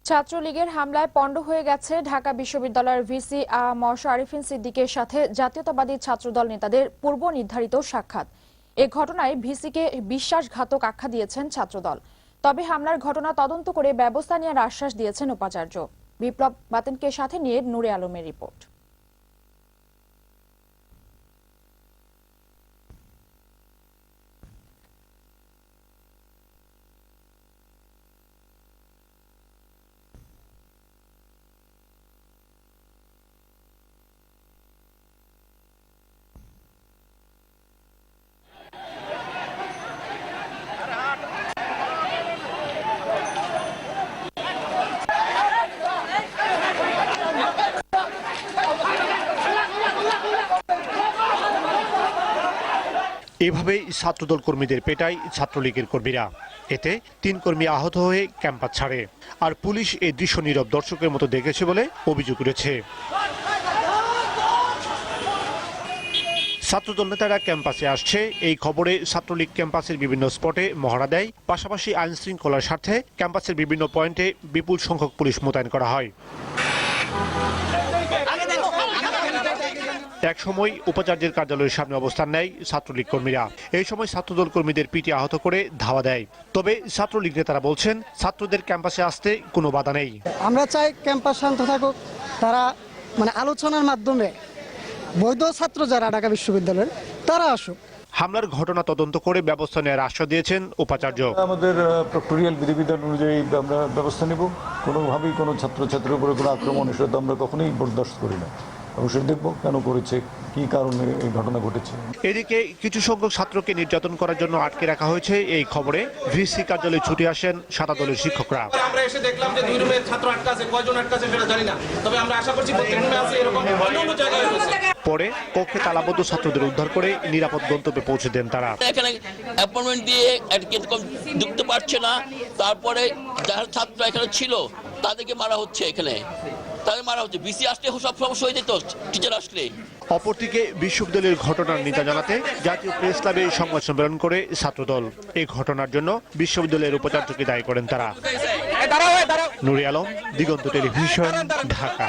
ছাত্রলীগের হামলায় পণ্ড হয়ে গেছে ঢাকা বিশ্ববিদ্যালয়ের ভিসি আরিফিন সিদ্দিকের সাথে জাতীয়তাবাদী ছাত্রদল নেতাদের পূর্ব নির্ধারিত সাক্ষাৎ। এ ঘটনায় ভিসিকে বিশ্বাসঘাতক আখ্যা দিয়েছেন ছাত্রদল। তবে হামলার ঘটনা তদন্ত করে ব্যবস্থা নেওয়ার আশ্বাস দিয়েছেন উপাচার্য। বিপ্লব বাতেনকে সাথে নিয়ে নূরে আলমের রিপোর্ট। এভাবেই ছাত্রদল কর্মীদের পেটায় ছাত্রলীগের কর্মীরা। এতে ৩ কর্মী আহত হয়ে ক্যাম্পাস ছাড়ে। আর পুলিশ এই দৃশ্য নীরব দর্শকের মতো দেখেছে বলে অভিযোগ উঠেছে। ছাত্রদল নেতারা ক্যাম্পাসে আসছে এই খবরে ছাত্রলীগ ক্যাম্পাসের বিভিন্ন স্পটে মহড়া দেয়। পাশাপাশি আইন শৃঙ্খলার স্বার্থে ক্যাম্পাসের বিভিন্ন পয়েন্টে বিপুল সংখ্যক পুলিশ মোতায়েন করা হয়। এক সময় উপাচার্যের কার্যালয়ের সামনে অবস্থান নেয় ছাত্রলীগ কর্মীরা। এই সময় ছাত্রদল কর্মীদের পিটি আহত করে ধাওয়া দেয়। তবে ছাত্রলীগ নেতারা বলছেন ছাত্রদের ক্যাম্পাসে আসতে কোনো বাধা নেই। আমরা চাই ক্যাম্পাস শান্ত থাকুক, তারা আলোচনার মাধ্যমে বৈধ ছাত্র যারা ঢাকা বিশ্ববিদ্যালয়ের তারা আসুক। হামলার ঘটনা তদন্ত করে ব্যবস্থা নেওয়ার আশ্বাস দিয়েছেন উপাচার্য। আমাদের প্রক্টোরিয়াল বিধিবিধান অনুযায়ী আমরা ব্যবস্থা নেব। কোনোভাবেই কোনো ছাত্রছাত্রীর উপরে কোনো আক্রমণ এসব আমরা কখনোই বরদাস্ত করি না। অবশ্যই দেখব কেন করেছে, কি কারণে এই ঘটনা ঘটেছে। এদিকে কিছু সংখ্যক ছাত্রকে নির্যাতন করার জন্য আটকে রাখা হয়েছে। এই খবরে ভিসি কার্যালয়ে ছুটে আসেন 7 দলের শিক্ষকরা। আমরা এসে দেখলাম যে 2 রুমে ছাত্র আটকা আছে, কয়জন আটকা আছে সেটা জানি না, তবে আমরা আশা করছি প্রত্যেক রুমে আছে এরকম অন্য জায়গায় হয়েছে। পরে কক্ষে তালাবদ্ধ ছাত্রদের উদ্ধার করে নিরাপদ গন্তব্যে পৌঁছে দেন তারা। এখানে অ্যাপয়েন্টমেন্ট দিয়ে ঢুকতে পারছে না, তারপরে যারা ছাত্র এখানে ছিল তাদেরকে মারা হচ্ছে। এখানে তাদের মারা হচ্ছে। বিসি আসলে সব সমস্যা হয়ে যেত টিচার আসলে। অপরদিকে বিশ্ববিদ্যালয়ের ঘটনার নিন্দা জানাতে জাতীয় প্রেস ক্লাবে সংবাদ সম্মেলন করে ছাত্রদল। এই ঘটনার জন্য বিশ্ববিদ্যালয়ের উপাচার্যকে দায়ী করেন তারা। নূরে আলম, দিগন্ত টেলিভিশন, ঢাকা।